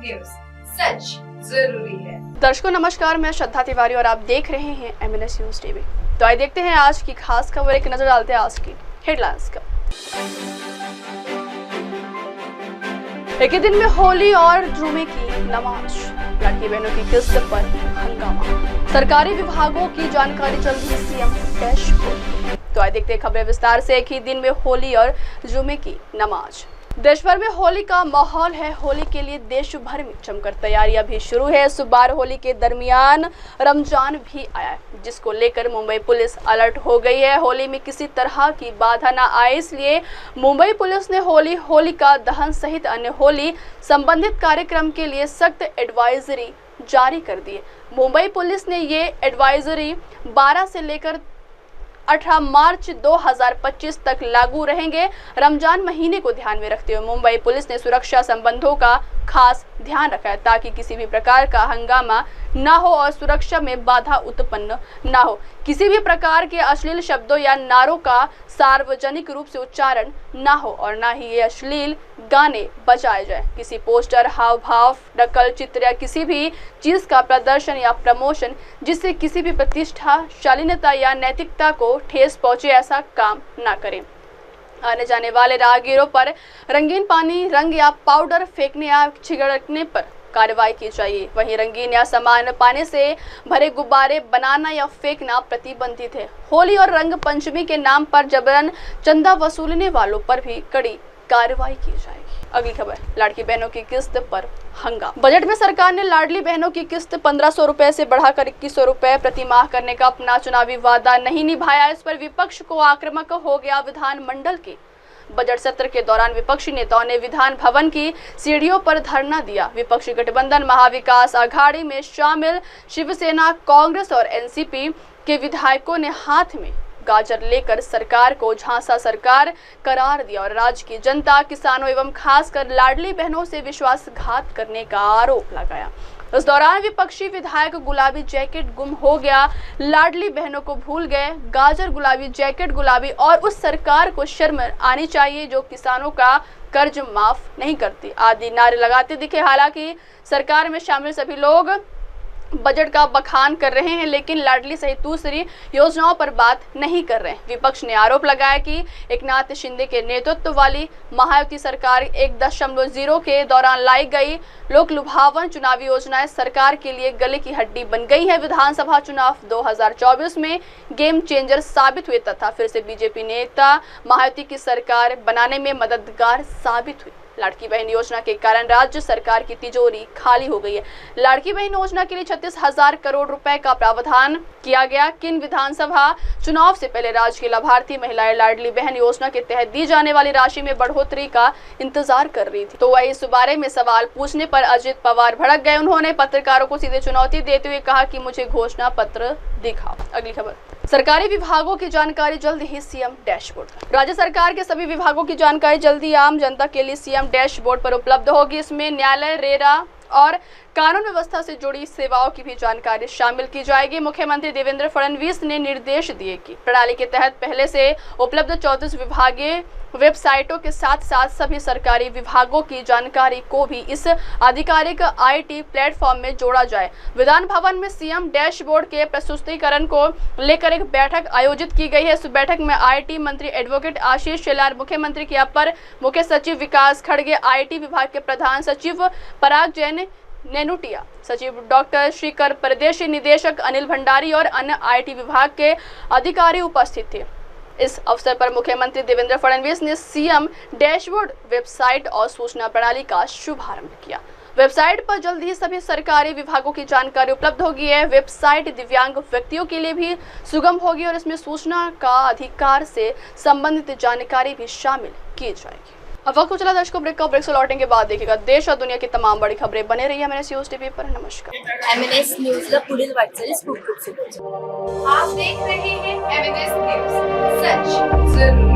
News, सच जरूरी है। दर्शकों नमस्कार, मैं श्रद्धा तिवारी और आप देख रहे हैं MNS न्यूज टीवी। तो आइए देखते हैं आज की खास खबर, एक नजर डालते हैं आज की हेडलाइंस का। एक ही दिन में होली और जुमे की नमाज, लड़की बहनों की किस्त पर हंगामा, सरकारी विभागों की जानकारी जल्द ही सीएम डैशबोर्ड। तो आइए देखते हैं खबरें विस्तार से। एक ही दिन में होली और जुमे की नमाज। देश भर में होली का माहौल है। होली के लिए देश भर में जमकर तैयारियां भी शुरू है। इस बार होली के दरमियान रमजान भी आया है, जिसको लेकर मुंबई पुलिस अलर्ट हो गई है। होली में किसी तरह की बाधा न आए, इसलिए मुंबई पुलिस ने होली का दहन सहित अन्य होली संबंधित कार्यक्रम के लिए सख्त एडवाइजरी जारी कर दी है। मुंबई पुलिस ने ये एडवाइजरी 12 से लेकर 18 मार्च 2025 तक लागू रहेंगे। रमजान महीने को ध्यान में रखते हुए मुंबई पुलिस ने सुरक्षा संबंधों का खास ध्यान रखा है, ताकि किसी भी प्रकार का हंगामा ना हो और सुरक्षा में बाधा उत्पन्न ना हो। किसी भी प्रकार के अश्लील शब्दों या नारों का सार्वजनिक रूप से उच्चारण ना हो और ना ही ये अश्लील गाने बजाए जाए। किसी पोस्टर, हाव भाव, नकल चित्र या किसी भी चीज का प्रदर्शन या प्रमोशन जिससे किसी भी प्रतिष्ठा, शालीनता या नैतिकता को ठेस पहुंचे, ऐसा काम ना करें। आने जाने वाले राहगीरों पर रंगीन पानी, रंग या पाउडर फेंकने या छिड़कने पर कार्रवाई की जाए। वहीं रंगीन या सामान्य पानी से भरे गुब्बारे बनाना या फेंकना प्रतिबंधित है। होली और रंग पंचमी के नाम पर जबरन चंदा वसूलने वालों पर भी कड़ी कार्रवाई की जाएगी। अगली खबर, लाडली बहनों की किस्त पर हंगामा। बजट में सरकार ने लाडली बहनों की किस्त 1500 रुपए से बढ़ाकर 2100 रुपए प्रति माह करने का अपना चुनावी वादा नहीं निभाया। इस पर विपक्ष को आक्रामक हो गया। विधानमंडल के बजट सत्र के दौरान विपक्षी नेताओं ने विधान भवन की सीढ़ियों पर धरना दिया। विपक्षी गठबंधन महाविकास आघाड़ी में शामिल शिवसेना, कांग्रेस और एनसीपी के विधायकों ने हाथ में गाजर लेकर सरकार को झांसा सरकार करार दिया और राज्य की जनता, किसानों एवं खासकर लाडली बहनों से विश्वासघात करने का आरोप लगाया। उस दौरान विपक्षी विधायक गुलाबी जैकेट गुम हो गया, लाडली बहनों को भूल गए, गाजर गुलाबी, जैकेट गुलाबी और उस सरकार को शर्म आनी चाहिए जो किसानों का कर्ज माफ नहीं करती आदि नारे लगाते दिखे। हालांकि सरकार में शामिल सभी लोग बजट का बखान कर रहे हैं, लेकिन लाडली सहित दूसरी योजनाओं पर बात नहीं कर रहे हैं। विपक्ष ने आरोप लगाया कि एकनाथ शिंदे के नेतृत्व वाली महायुति सरकार 1.0 के दौरान लाई गई लोक लुभावन चुनावी योजनाएं सरकार के लिए गले की हड्डी बन गई है। विधानसभा चुनाव 2024 में गेम चेंजर साबित हुए तथा फिर से बीजेपी नेता महायुति की सरकार बनाने में मददगार साबित हुई। लाड़की बहन योजना के कारण राज्य सरकार की तिजोरी खाली हो गई है। लाड़की बहन योजना के लिए 36,000 करोड़ रुपए का प्रावधान किया गया। किन विधानसभा चुनाव से पहले राज्य की लाभार्थी महिलाएं लाडली बहन योजना के तहत दी जाने वाली राशि में बढ़ोतरी का इंतजार कर रही थी। तो वही इस बारे में सवाल पूछने पर अजित पवार भड़क गए। उन्होंने पत्रकारों को सीधे चुनौती देते हुए कहा कि मुझे घोषणा पत्र दिखाओ। अगली खबर, सरकारी विभागों की जानकारी जल्द ही सीएम डैशबोर्ड। राज्य सरकार के सभी विभागों की जानकारी जल्द ही आम जनता के लिए सीएम डैशबोर्ड पर उपलब्ध होगी। इसमें न्यायालय, रेरा और कानून व्यवस्था से जुड़ी सेवाओं की भी जानकारी शामिल की जाएगी। मुख्यमंत्री देवेंद्र फडणवीस ने निर्देश दिए कि प्रणाली के तहत पहले से उपलब्ध 34 विभागीय वेबसाइटों के साथ साथ सभी सरकारी विभागों की जानकारी को भी इस आधिकारिक IT प्लेटफॉर्म में जोड़ा जाए। विधान भवन में सीएम डैशबोर्ड के प्रस्तुतीकरण को लेकर एक बैठक आयोजित की गई है। इस बैठक में IT मंत्री एडवोकेट आशीष शेलार, मुख्यमंत्री के अपर मुख्य सचिव विकास खड़गे, IT विभाग के प्रधान सचिव पराग जैन नेनुटिया, सचिव डॉक्टर श्रीकर, प्रदेश निदेशक अनिल भंडारी और अन्य IT विभाग के अधिकारी उपस्थित थे। इस अवसर पर मुख्यमंत्री देवेंद्र फडणवीस ने सीएम डैशबोर्ड वेबसाइट और सूचना प्रणाली का शुभारंभ किया। वेबसाइट पर जल्द ही सभी सरकारी विभागों की जानकारी उपलब्ध होगी। है वेबसाइट दिव्यांग व्यक्तियों के लिए भी सुगम होगी और इसमें सूचना का अधिकार से संबंधित जानकारी भी शामिल की जाएगी। अब वक्त चला दर्शकों ब्रेक का। ब्रेक से लौटने के बाद देखिएगा देश और दुनिया की तमाम बड़ी खबरें। बने रहिए MNS न्यूज टीवी पर। नमस्कार। MNS न्यूजला पुढील वाटचालीस खूप खूप शुभेच्छा। आप देख रहे हैं MNS न्यूज, सच जरूरी।